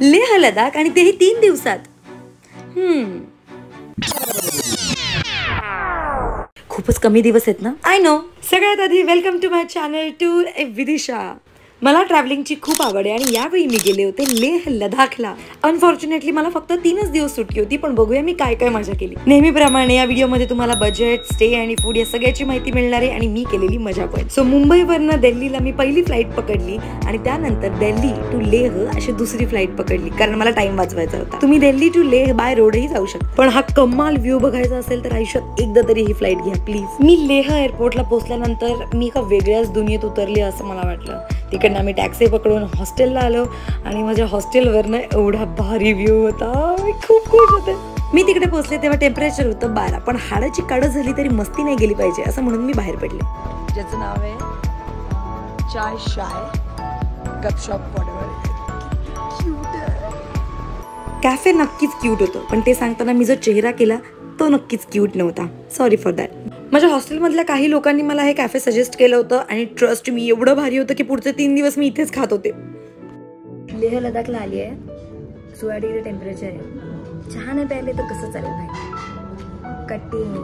लेह लडाख आणि तेही 3 दिवसात. खूपच कमी दिवस आहेत ना. I know. सगळ्यात आधी welcome to my channel tour Vidisha. मला ट्रॅव्हलिंगची खूप आवड आहे आणि यावेळी मी गेले होते लेह लडाखला. अनफॉर्च्युनेटली मला फक्त 3च दिवस सुट्टी होती, पण बघूया मी काय काय मजा केली. नेहमीप्रमाणे या व्हिडिओमध्ये तुम्हाला बजेट, स्टे आणि फूड या सगळ्याची माहिती मिळणार आहे आणि मी केलेली मजा पण. सो मुंबईवरनं दिल्लीला मी पहिली फ्लाईट पकडली आणि त्यानंतर दिल्ली टू लेह अशी दुसरी फ्लाईट पकडली, कारण मला टाइम वाचवायचा होता. तुम्ही दिल्ली टू लेह बाय रोडही जाऊ शकता, पण हा कमाल व्ह्यू बघायचा असेल तर आयुष्यात एकदा तरी ही फ्लाईट घ्या प्लीज. मी लेह एअरपोर्टला पोहोचल्यानंतर मी एका वेगळ्याच दुनियेत उतरली असं मला वाटलं. तिकडनं आम्ही टॅक्सी पकडून हॉस्टेलला आलो आणि माझ्या हॉस्टेलवरनं एवढा भारी व्ह्यू होता. मी खूप खुश होते. मी तिकडे पोहोचले तेव्हा टेम्परेचर होतं 12, पण हाडाची काढ झाली तरी मस्ती नाही गेली पाहिजे असं म्हणून मी बाहेर पडले. ज्याचं नाव आहे चाय शाय गपशॉप कॅफे. नक्कीच क्यूट होतं, पण ते सांगताना मी जो चेहरा केला तो नक्कीच क्यूट नव्हता. Sorry for that. माझ्या हॉस्टेलमधल्या काही लोकांनी मला हे कॅफे सजेस्ट केलं होतं आणि ट्रस्ट मी एवढं भारी होतं की पुढचे 3 दिवस मी इथेच खात होते. लेह लडाखला आली आहे. 16 डिग्री टेम्परेचर आहे. चहा नाही प्यायले तर कसं चालेल भाई. कटिंग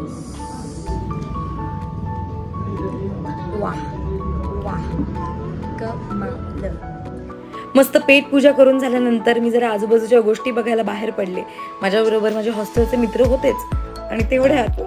वाह वाह कमाल. मस्त पेट पूजा करून झाल्यानंतर मी जरा आजूबाजूच्या गोष्टी बघायला बाहेर पडले. माझ्याबरोबर माझ्या हॉस्टेलचे मित्र होतेच आणि तेवढ्यात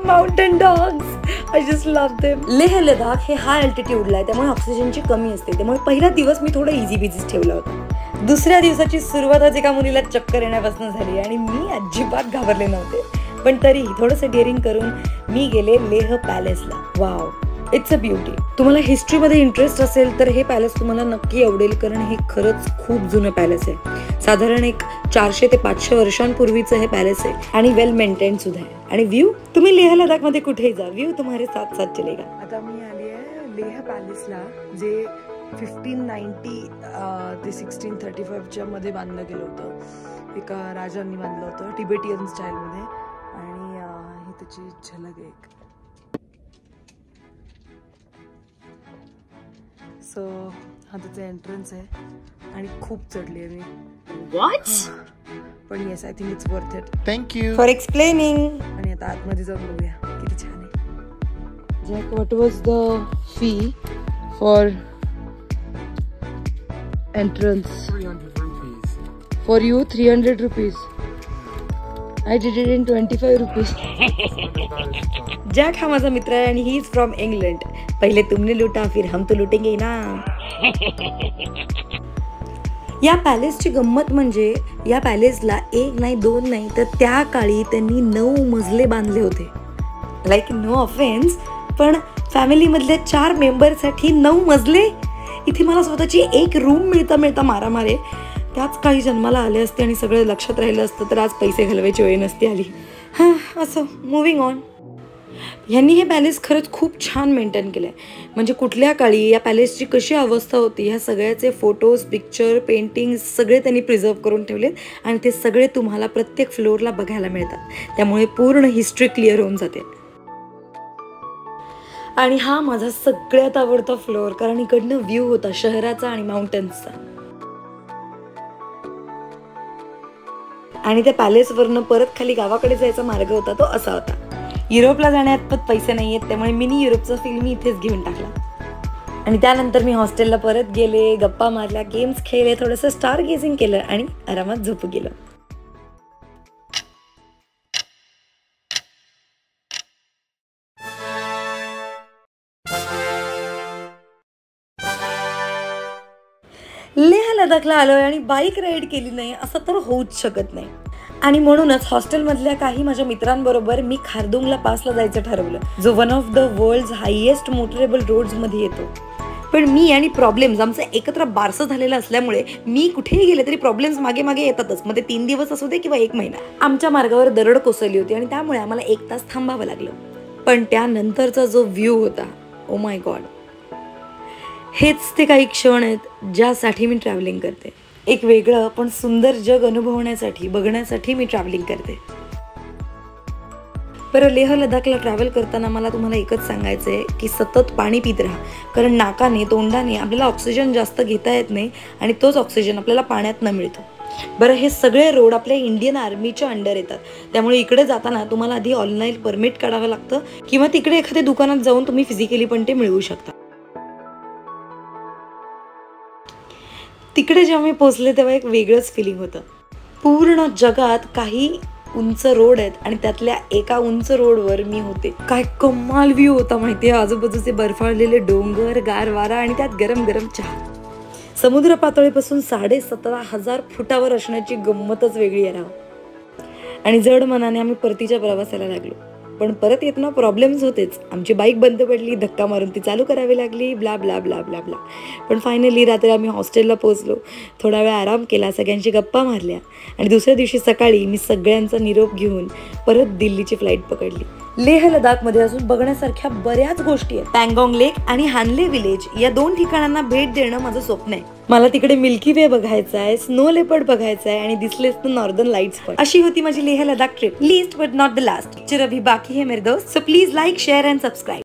mountain dogs. I just love them. Leh Ladakh हे हाय अल्टिट्यूडला आहे, त्यामुळे ऑक्सिजनची कमी असते. त्यामुळे पहिला दिवस मी थोडा इझी बिझीच ठेवला होता. दुसऱ्या दिवसाची सुरुवातच एका मुलीला चक्कर येण्यापासून झाली आणि मी अजिबात घाबरले नव्हते, पण तरी थोडंसं डेअरिंग करून मी गेले लेह पॅलेसला. Wow, it's a beauty. तुम्हाला हिस्ट्रीमध्ये इंटरेस्ट असेल तर हे पॅलेस तुम्हाला नक्की आवडेल, कारण हे खरंच खूप जुनं पॅलेस आहे. साधारण एक 400 ते 500 वर्षांपूर्वीचं हे पॅलेस आहे आणि वेल मेंटेन सुद्धा आहे. आणि व्ह्यू, तुम्ही लेह लडाखमध्ये कुठेही जा, व्ह्यू तुम्हारे साथ साथ चलेगा. आता मी आली आहे लेह पॅलेसला, जे 1590 ते 1635च्या मध्ये बांधलं गेलं होतं. एका राजांनी बांधलं होतं टिबेटियन स्टाईलमध्ये आणि ही त्याची झलक आहे. सो हा त्याचा एंट्रन्स आहे आणि खूप चढली आहे मी. व्हॉट? पण yes, I think it's worth it. Thank you for explaining. आणि आता आतमध्ये जाऊन बघूया किती छान आहे. Jack, what was the fee for entrance? 300 rupees. For you 300 rupees. I did it in 25 rupees. Jack हा माझा मित्र आहे आणि ही इज फ्रॉम इंग्लंड. पहिले तुमने लूटा फिर हम तो लुटेंगे ना. या पॅलेसची गंमत म्हणजे या पॅलेसला 1 नाही 2 नाही तर त्या काळी त्यांनी 9 मजले बांधले होते. लाईक नो ऑफेन्स, पण फॅमिलीमधल्या 4 मेंबरसाठी 9 मजले. इथे मला स्वतःची एक रूम मिळता मारामारे. त्याच काही जन्माला आले असते आणि सगळं लक्षात राहिलं असतं तर आज पैसे घालवायची वेळ नसती आली. हां, असं मुव्हिंग ऑन. ह्यांनी हे पॅलेस खरंच खूप छान मेंटेन केलं आहे. म्हणजे कुठल्या काळी या पॅलेसची कशी अवस्था होती ह्या सगळ्याचे फोटोज, पिक्चर, पेंटिंग सगळे त्यांनी प्रिझर्व करून ठेवलेत आणि ते सगळे तुम्हाला प्रत्येक फ्लोअरला बघायला मिळतात. त्यामुळे पूर्ण हिस्ट्री क्लिअर होऊन जाते. आणि हा माझा सगळ्यात आवडता फ्लोअर, कारण इकडनं व्ह्यू होता शहराचा आणि माउंटन्सचा. आणि त्या पॅलेसवरनं परत खाली गावाकडे जायचा मार्ग होता तो असा होता. युरोपला जाण्यात पैसे नाही आहेत, त्यामुळे मिनी युरोपचा फील मी इथेच घेऊन टाकला. आणि त्यानंतर मी हॉस्टेलला परत गेले, गप्पा मारल्या, गेम्स खेळले, थोडंसं स्टार गेजिंग केलं आणि आरामात झोपू गेलो. लेह लडाखला आलोय आणि बाईक राईड केली नाही असं तर होऊच शकत नाही. आणि म्हणूनच हॉस्टेलमधल्या काही माझ्या मित्रांबरोबर मी खारदुंगला पासला जायचं ठरवलं, जो one of the world's highest motorable रोड्समध्ये येतो. पण मी आणि प्रॉब्लेम्स आमचं एकत्र बारसं झालेलं असल्यामुळे मी कुठेही गेले तरी प्रॉब्लेम्स मागे मागे येतातच. मग ते 3 दिवस असू दे किंवा 1 महिना. आमच्या मार्गावर दरड कोसळली होती आणि त्यामुळे आम्हाला 1 तास थांबावं लागलं. पण त्यानंतरचा जो व्ह्यू होता, ओ माय गॉड, हेच ते काही क्षण आहेत ज्यासाठी मी ट्रॅव्हलिंग करते. एक वेगळं पण सुंदर जग अनुभवण्यासाठी, बघण्यासाठी मी ट्रॅव्हलिंग करते. बरं, लेह लडाखला ट्रॅव्हल करताना मला तुम्हाला एकच सांगायचं आहे की सतत पाणी पित राहा, कारण नाकाने तोंडाने आपल्याला ऑक्सिजन जास्त घेता येत नाही आणि तोच ऑक्सिजन आपल्याला पाण्यातनं मिळतो. बरं, हे सगळे रोड आपल्या इंडियन आर्मीच्या अंडर येतात, त्यामुळे इकडे जाताना तुम्हाला आधी ऑनलाईन परमिट काढावं लागतं किंवा तिकडे एखाद्या दुकानात जाऊन तुम्ही फिजिकली पण ते मिळवू शकता. तिकडे जेव्हा मी पोहोचले तेव्हा एक वेगळंच फिलिंग होतं. पूर्ण जगात काही उंच रोड आहेत आणि त्यातल्या एका उंच रोडवर मी होते. काय कमाल व्ह्यू होता माहिती आहे, आजूबाजूचे बर्फाळलेले डोंगर, गार वारा आणि त्यात गरम गरम चहा. समुद्र पातळीपासून 17,500 फुटावर असण्याची गंमतच वेगळी आहे राव. आणि जड मनाने आम्ही परतीच्या प्रवासाला लागलो, पण परत येताना प्रॉब्लेम्स होतेच. आमची बाईक बंद पडली, धक्का मारून ती चालू करावी लागली, blah blah blah blah blah. पण फायनली रात्री आम्ही हॉस्टेलला पोहोचलो, थोडा वेळ आराम केला, सगळ्यांशी गप्पा मारल्या आणि दुसऱ्या दिवशी सकाळी मी सगळ्यांचा निरोप घेऊन परत दिल्लीची फ्लाईट पकडली. लेह लडाखमध्ये अजून बघण्यासारख्या बऱ्याच गोष्टी आहेत. पँगॉंग लेक आणि हानले विलेज या 2 ठिकाणांना भेट देणं माझं स्वप्न आहे. मला तिकडे मिल्की वे बघायचा आहे, स्नो लेपर्ड बघायचा आहे आणि दिसलेच तर नॉर्दर्न लाईट्स पण. अशी होती माझी Leh Ladakh trip. Least but not the last. Picture अभी बाकी है मेरे दोस्त, so please like, share and subscribe.